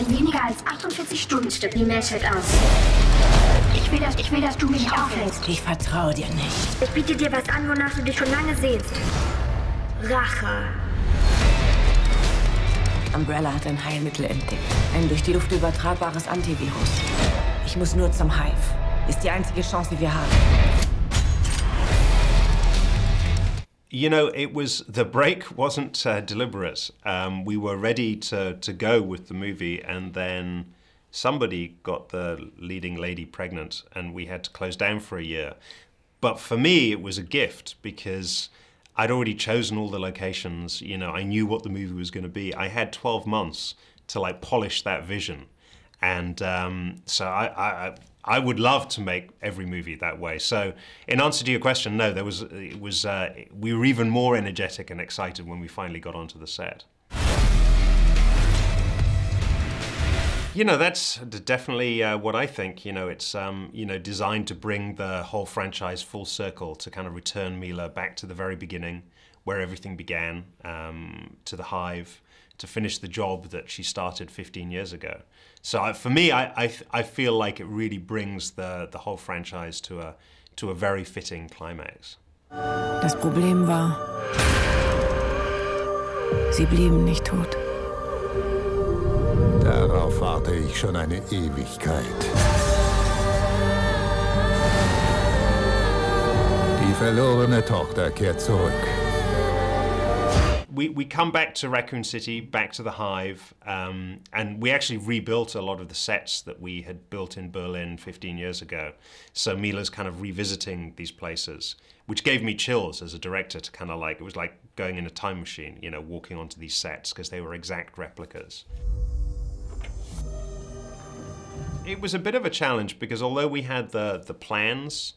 In weniger als 48 Stunden stirbt die Menschheit aus. Ich will, dass du mich aufhältst. Ich vertraue dir nicht. Ich biete dir was an, wonach du dich schon lange sehnst. Rache. Umbrella hat ein Heilmittel entdeckt. Ein durch die Luft übertragbares Antivirus. Ich muss nur zum Hive. Ist die einzige Chance, die wir haben. You know, the break wasn't deliberate. We were ready to go with the movie, and then somebody got the leading lady pregnant, and we had to close down for a year. But for me, it was a gift because I'd already chosen all the locations. You know, I knew what the movie was going to be. I had 12 months to like polish that vision, and so I would love to make every movie that way. So, in answer to your question, no, we were even more energetic and excited when we finally got onto the set. You know, that's definitely what I think. You know, it's you know, designed to bring the whole franchise full circle, to kind of return Milla back to the very beginning, where everything began, to the Hive, to finish the job that she started 15 years ago. So for me, I feel like it really brings the whole franchise to a very fitting climax. Das Problem war, sie blieben nicht tot. Darauf warte ich schon eine Ewigkeit. Die verlorene Tochter kehrt zurück. We come back to Raccoon City, back to the Hive, and we actually rebuilt a lot of the sets that we had built in Berlin 15 years ago. So Milla's kind of revisiting these places, which gave me chills as a director to kind of like, it was like going in a time machine, you know, walking onto these sets, because they were exact replicas. It was a bit of a challenge because although we had the plans,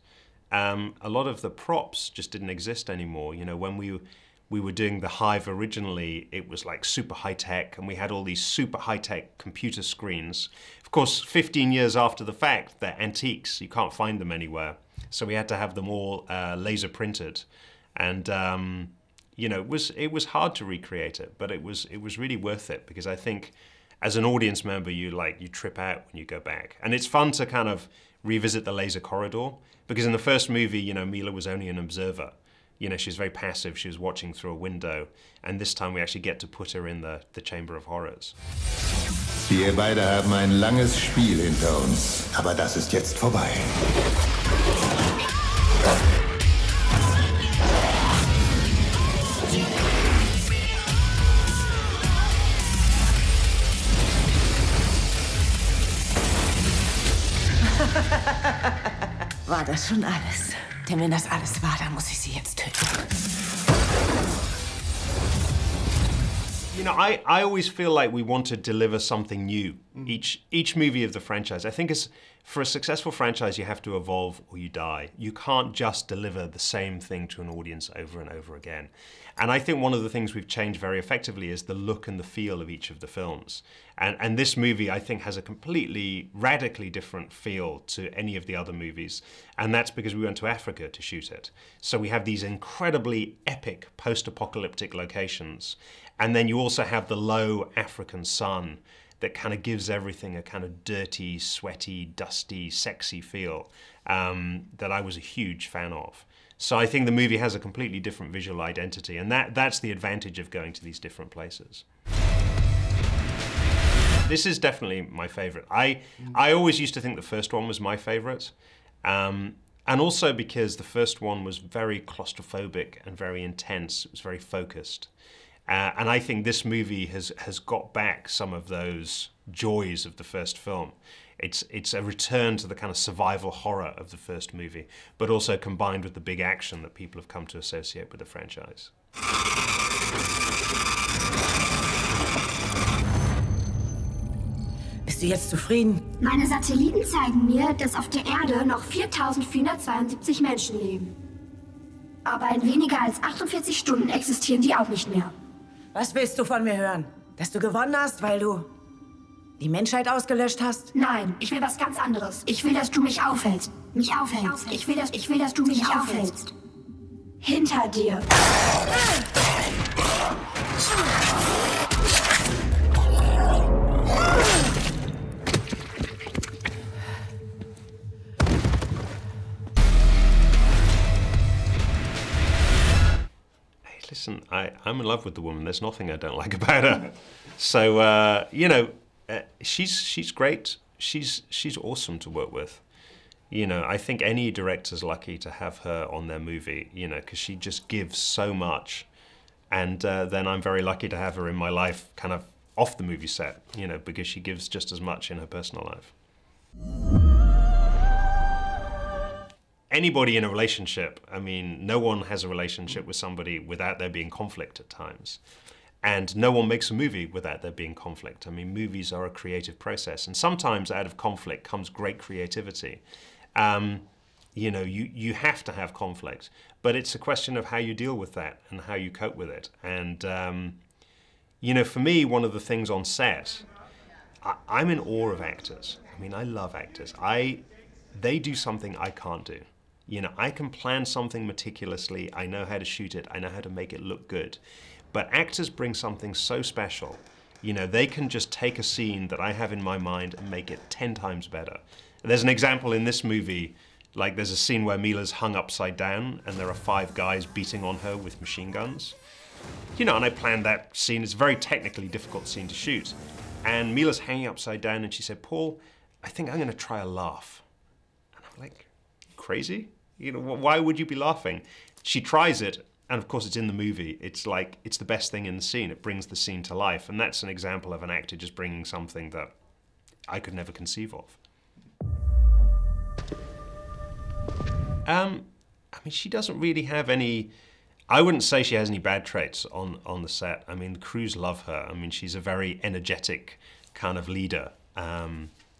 a lot of the props just didn't exist anymore. You know, when we were doing the Hive originally, it was like super high-tech, and we had all these super high-tech computer screens. Of course, 15 years after the fact, they're antiques. You can't find them anywhere. So we had to have them all laser printed. And you know, it was hard to recreate it, but it was really worth it, because I think as an audience member, you trip out when you go back. And it's fun to kind of revisit the laser corridor, because in the first movie, you know, Milla was only an observer. You know, she was very passive, she was watching through a window. And this time we actually get to put her in the Chamber of Horrors. Wir beide haben ein langes Spiel hinter uns, aber das ist jetzt vorbei. War das schon alles? Denn wenn das alles war, dann muss ich sie jetzt töten. You know, I always feel like we want to deliver something new. Each movie of the franchise. I think for a successful franchise, you have to evolve or you die. You can't just deliver the same thing to an audience over and over again. And I think one of the things we've changed very effectively is the look and the feel of each of the films. And this movie, I think, has a completely, radically different feel to any of the other movies. And that's because we went to Africa to shoot it. So we have these incredibly epic post-apocalyptic locations. And then you also have the low African sun that kind of gives everything a kind of dirty, sweaty, dusty, sexy feel that I was a huge fan of. So I think the movie has a completely different visual identity, and that's the advantage of going to these different places. This is definitely my favorite. I always used to think the first one was my favorite, and also because the first one was very claustrophobic and very intense. It was very focused. And I think this movie has got back some of those joys of the first film. It's a return to the kind of survival horror of the first movie, but also combined with the big action that people have come to associate with the franchise. Bist du jetzt zufrieden? Meine Satelliten zeigen mir, dass auf der Erde noch 4.472 Menschen leben. Aber in weniger als 48 Stunden existieren die auch nicht mehr. Was willst du von mir hören? Dass du gewonnen hast, weil du die Menschheit ausgelöscht hast? Nein, ich will was ganz anderes. Ich will, dass du mich aufhältst. Mich aufhältst. Ich will, dass du mich aufhältst. Hinter dir. listen, I'm in love with the woman. There's nothing I don't like about her. So, you know, she's great. She's awesome to work with. You know, I think any director's lucky to have her on their movie, you know, because she just gives so much. And then I'm very lucky to have her in my life kind of off the movie set, you know, because she gives just as much in her personal life. Anybody in a relationship, I mean, no one has a relationship with somebody without there being conflict at times. And no one makes a movie without there being conflict. I mean, movies are a creative process. And sometimes out of conflict comes great creativity. You know, you have to have conflict, but it's a question of how you deal with that and how you cope with it. And, you know, for me, one of the things on set, I'm in awe of actors. I mean, I love actors. They do something I can't do. You know, I can plan something meticulously. I know how to shoot it. I know how to make it look good. But actors bring something so special. You know, they can just take a scene that I have in my mind and make it 10 times better. There's an example in this movie, like there's a scene where Milla's hung upside down and there are 5 guys beating on her with machine guns. You know, and I planned that scene. It's a very technically difficult scene to shoot. And Milla's hanging upside down and she said, "Paul, I think I'm going to try a laugh." And I'm like, crazy? You know, why would you be laughing? She tries it, and of course it's in the movie. It's like, it's the best thing in the scene. It brings the scene to life. And that's an example of an actor just bringing something that I could never conceive of. I mean, she doesn't really have any, I wouldn't say she has any bad traits on the set. I mean, the crews love her. I mean, she's a very energetic kind of leader.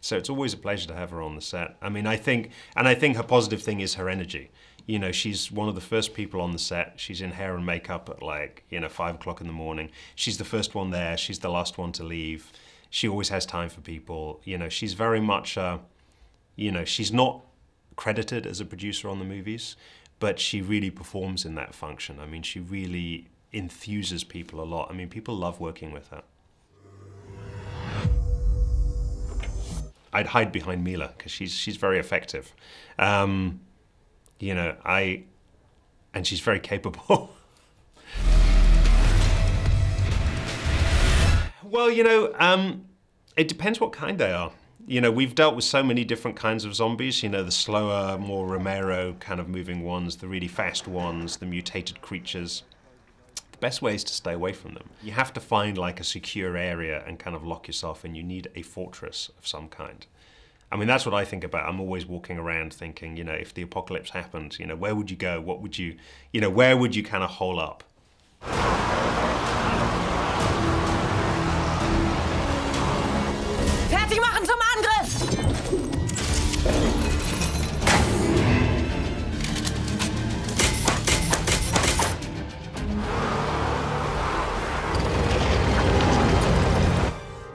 So it's always a pleasure to have her on the set. I mean, I think her positive thing is her energy. You know, she's one of the first people on the set. She's in hair and makeup at like, you know, 5 o'clock in the morning. She's the first one there. She's the last one to leave. She always has time for people. You know, she's very much, you know, she's not credited as a producer on the movies, but she really performs in that function. I mean, she really enthuses people a lot. I mean, people love working with her. I'd hide behind Milla because she's very effective. You know, and she's very capable. Well, you know, it depends what kind they are. You know, we've dealt with so many different kinds of zombies, you know, the slower, more Romero kind of moving ones, the really fast ones, the mutated creatures. The best way is to stay away from them. You have to find like a secure area and kind of lock yourself in. You need a fortress of some kind. I mean, that's what I think about. I'm always walking around thinking, you know, if the apocalypse happened, you know, where would you go? What would you know, where would you kind of hole up? Fertig machen zum Angriff!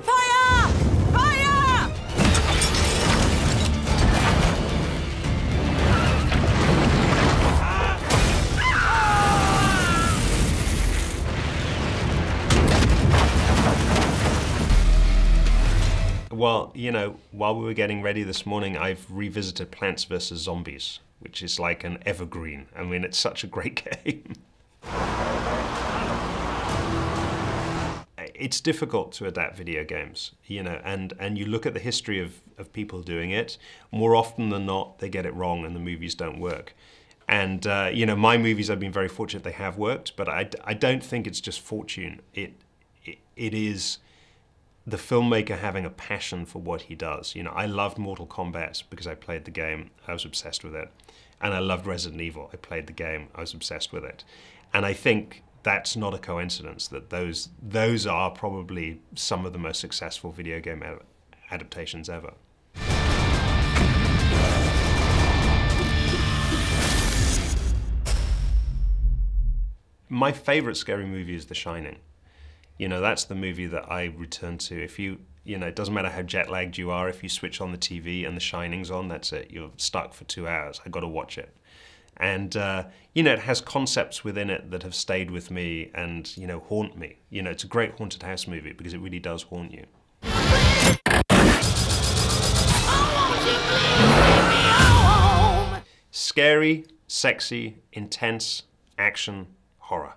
Feuer! Feuer! Well, you know, while we were getting ready this morning, I've revisited Plants vs. Zombies, which is like an evergreen. I mean, it's such a great game. It's difficult to adapt video games, you know, and you look at the history of people doing it, more often than not, they get it wrong and the movies don't work. And, you know, my movies, I've been very fortunate they have worked, but I don't think it's just fortune. It is the filmmaker having a passion for what he does. You know, I loved Mortal Kombat because I played the game, I was obsessed with it. And I loved Resident Evil, I played the game, I was obsessed with it. And I think that's not a coincidence that those are probably some of the most successful video game adaptations ever. My favorite scary movie is The Shining. You know, that's the movie that I return to. If you know, it doesn't matter how jet lagged you are, if you switch on the TV and The Shining's on, that's it. You're stuck for 2 hours. I got to watch it. And, you know, it has concepts within it that have stayed with me and, you know, haunt me. You know, it's a great haunted house movie because it really does haunt you. Scary, sexy, intense, action, horror.